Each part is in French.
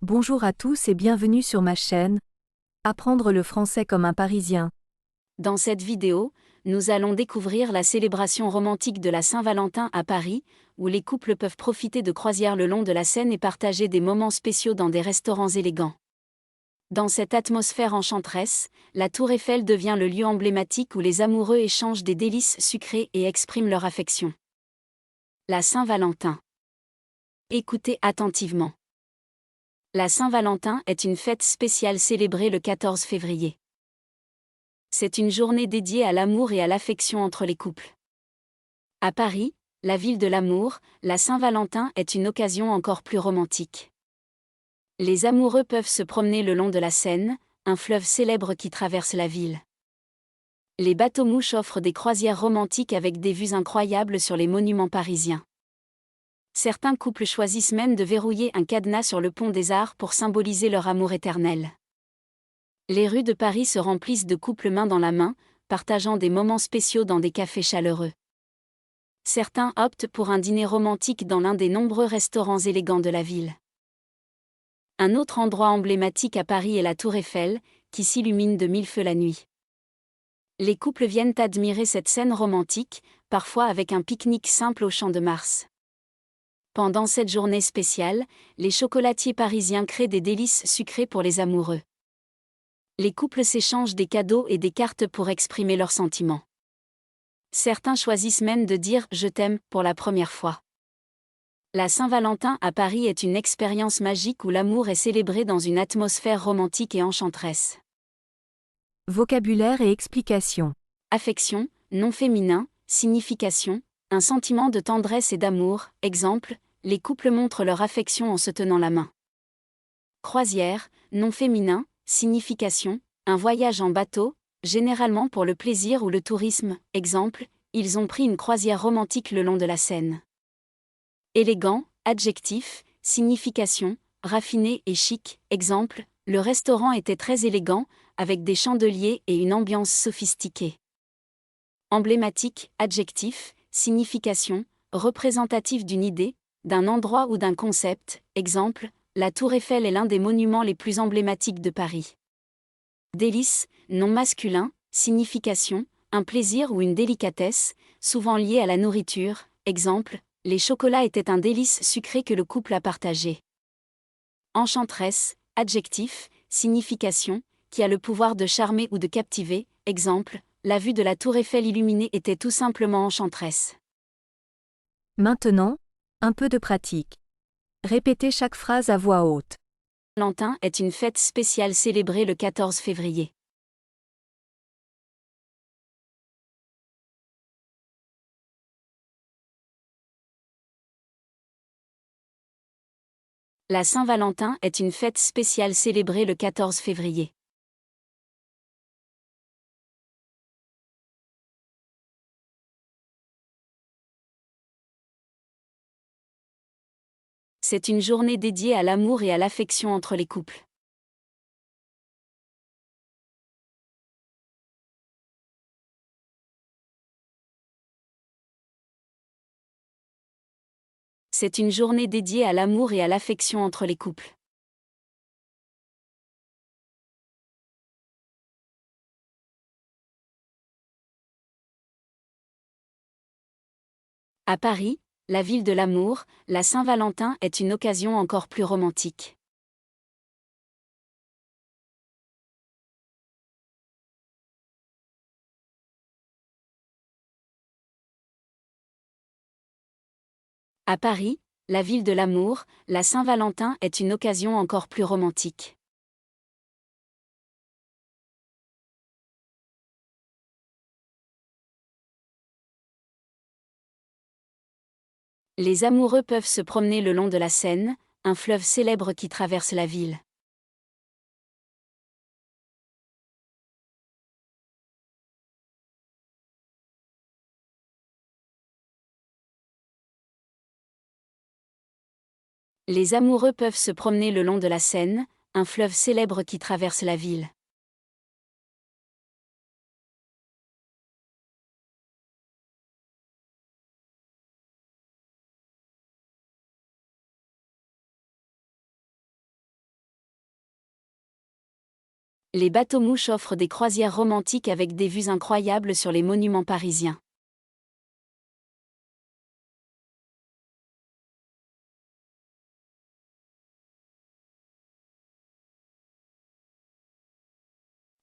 Bonjour à tous et bienvenue sur ma chaîne. Apprendre le français comme un Parisien. Dans cette vidéo, nous allons découvrir la célébration romantique de la Saint-Valentin à Paris, où les couples peuvent profiter de croisières le long de la Seine et partager des moments spéciaux dans des restaurants élégants. Dans cette atmosphère enchanteresse, la Tour Eiffel devient le lieu emblématique où les amoureux échangent des délices sucrées et expriment leur affection. La Saint-Valentin. Écoutez attentivement. La Saint-Valentin est une fête spéciale célébrée le 14 février. C'est une journée dédiée à l'amour et à l'affection entre les couples. À Paris, la ville de l'amour, la Saint-Valentin est une occasion encore plus romantique. Les amoureux peuvent se promener le long de la Seine, un fleuve célèbre qui traverse la ville. Les bateaux-mouches offrent des croisières romantiques avec des vues incroyables sur les monuments parisiens. Certains couples choisissent même de verrouiller un cadenas sur le pont des Arts pour symboliser leur amour éternel. Les rues de Paris se remplissent de couples main dans la main, partageant des moments spéciaux dans des cafés chaleureux. Certains optent pour un dîner romantique dans l'un des nombreux restaurants élégants de la ville. Un autre endroit emblématique à Paris est la Tour Eiffel, qui s'illumine de mille feux la nuit. Les couples viennent admirer cette scène romantique, parfois avec un pique-nique simple au Champ de Mars. Pendant cette journée spéciale, les chocolatiers parisiens créent des délices sucrées pour les amoureux. Les couples s'échangent des cadeaux et des cartes pour exprimer leurs sentiments. Certains choisissent même de dire « je t'aime » pour la première fois. La Saint-Valentin à Paris est une expérience magique où l'amour est célébré dans une atmosphère romantique et enchanteresse. Vocabulaire et explication. Affection, nom féminin, signification, un sentiment de tendresse et d'amour, exemple, les couples montrent leur affection en se tenant la main. Croisière, nom féminin, signification, un voyage en bateau, généralement pour le plaisir ou le tourisme, exemple, ils ont pris une croisière romantique le long de la Seine. Élégant, adjectif, signification, raffiné et chic, exemple, le restaurant était très élégant, avec des chandeliers et une ambiance sophistiquée. Emblématique, adjectif, signification, représentatif d'une idée, d'un endroit ou d'un concept, exemple, la Tour Eiffel est l'un des monuments les plus emblématiques de Paris. Délice, nom masculin, signification, un plaisir ou une délicatesse, souvent lié à la nourriture, exemple, les chocolats étaient un délice sucré que le couple a partagé. Enchanteresse, adjectif, signification, qui a le pouvoir de charmer ou de captiver, exemple, la vue de la Tour Eiffel illuminée était tout simplement enchanteresse. Maintenant, un peu de pratique. Répétez chaque phrase à voix haute. Saint-Valentin est une fête spéciale célébrée le 14 février. La Saint-Valentin est une fête spéciale célébrée le 14 février. C'est une journée dédiée à l'amour et à l'affection entre les couples. C'est une journée dédiée à l'amour et à l'affection entre les couples. À Paris, la ville de l'amour, la Saint-Valentin est une occasion encore plus romantique. À Paris, la ville de l'amour, la Saint-Valentin est une occasion encore plus romantique. Les amoureux peuvent se promener le long de la Seine, un fleuve célèbre qui traverse la ville. Les amoureux peuvent se promener le long de la Seine, un fleuve célèbre qui traverse la ville. Les bateaux-mouches offrent des croisières romantiques avec des vues incroyables sur les monuments parisiens.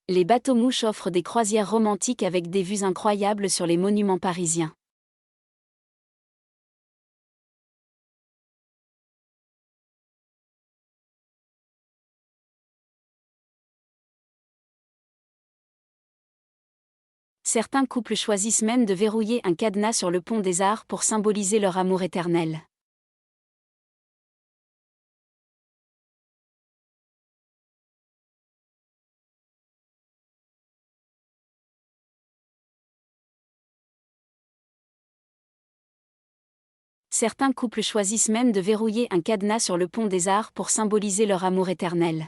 Les bateaux-mouches offrent des croisières romantiques avec des vues incroyables sur les monuments parisiens. Certains couples choisissent même de verrouiller un cadenas sur le pont des Arts pour symboliser leur amour éternel. Certains couples choisissent même de verrouiller un cadenas sur le pont des Arts pour symboliser leur amour éternel.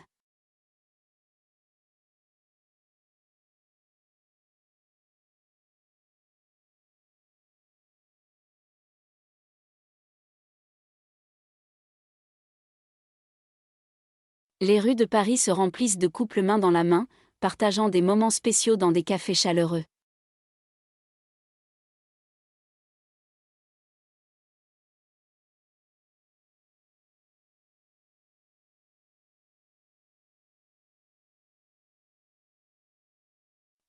Les rues de Paris se remplissent de couples main dans la main, partageant des moments spéciaux dans des cafés chaleureux.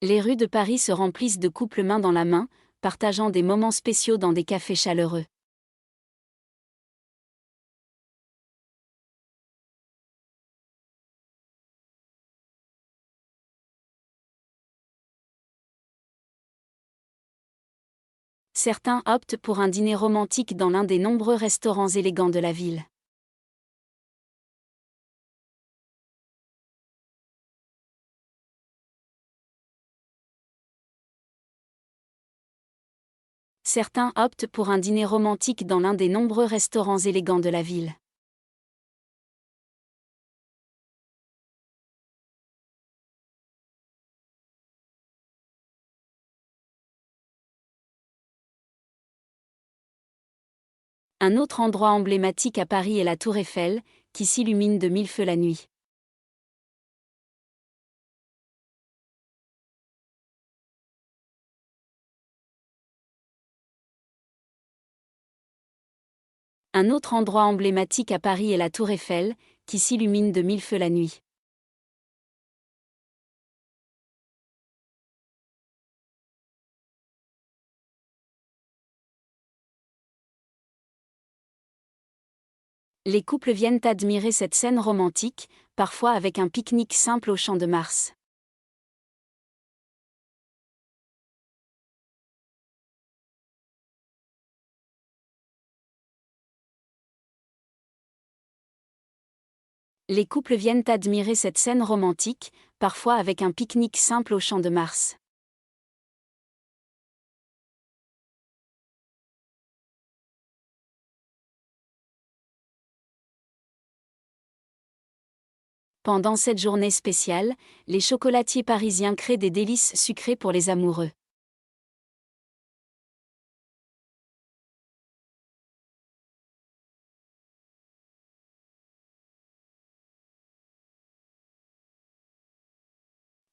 Les rues de Paris se remplissent de couples main dans la main, partageant des moments spéciaux dans des cafés chaleureux. Certains optent pour un dîner romantique dans l'un des nombreux restaurants élégants de la ville. Certains optent pour un dîner romantique dans l'un des nombreux restaurants élégants de la ville. Un autre endroit emblématique à Paris est la Tour Eiffel, qui s'illumine de mille feux la nuit. Un autre endroit emblématique à Paris est la Tour Eiffel, qui s'illumine de mille feux la nuit. Les couples viennent admirer cette scène romantique, parfois avec un pique-nique simple au Champ de Mars. Les couples viennent admirer cette scène romantique, parfois avec un pique-nique simple au Champ de Mars. Pendant cette journée spéciale, les chocolatiers parisiens créent des délices sucrées pour les amoureux.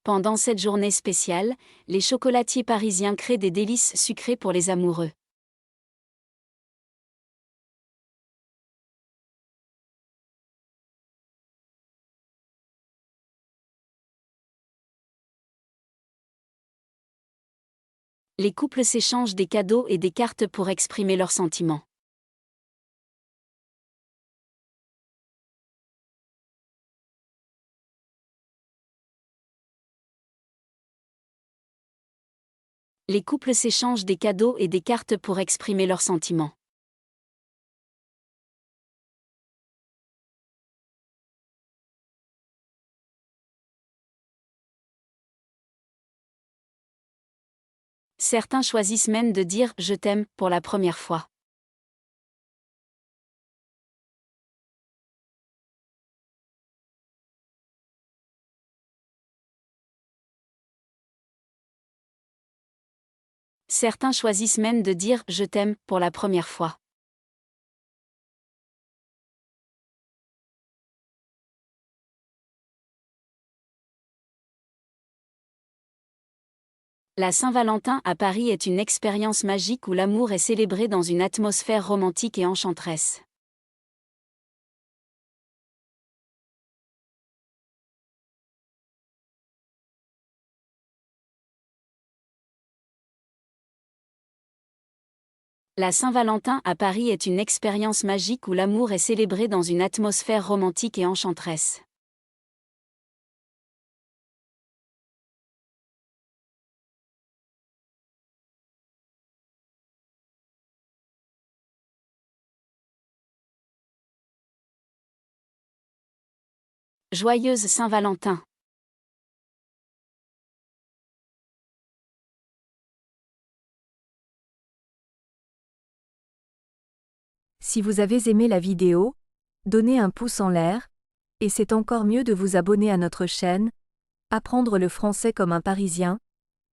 Pendant cette journée spéciale, les chocolatiers parisiens créent des délices sucrées pour les amoureux. Les couples s'échangent des cadeaux et des cartes pour exprimer leurs sentiments. Les couples s'échangent des cadeaux et des cartes pour exprimer leurs sentiments. Certains choisissent même de dire « je t'aime » pour la première fois. Certains choisissent même de dire « je t'aime » pour la première fois. La Saint-Valentin à Paris est une expérience magique où l'amour est célébré dans une atmosphère romantique et enchanteresse. La Saint-Valentin à Paris est une expérience magique où l'amour est célébré dans une atmosphère romantique et enchanteresse. Joyeuse Saint-Valentin. Si vous avez aimé la vidéo, donnez un pouce en l'air, et c'est encore mieux de vous abonner à notre chaîne, Apprendre le français comme un Parisien,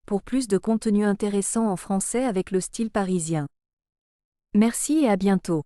pour plus de contenu intéressant en français avec le style parisien. Merci et à bientôt.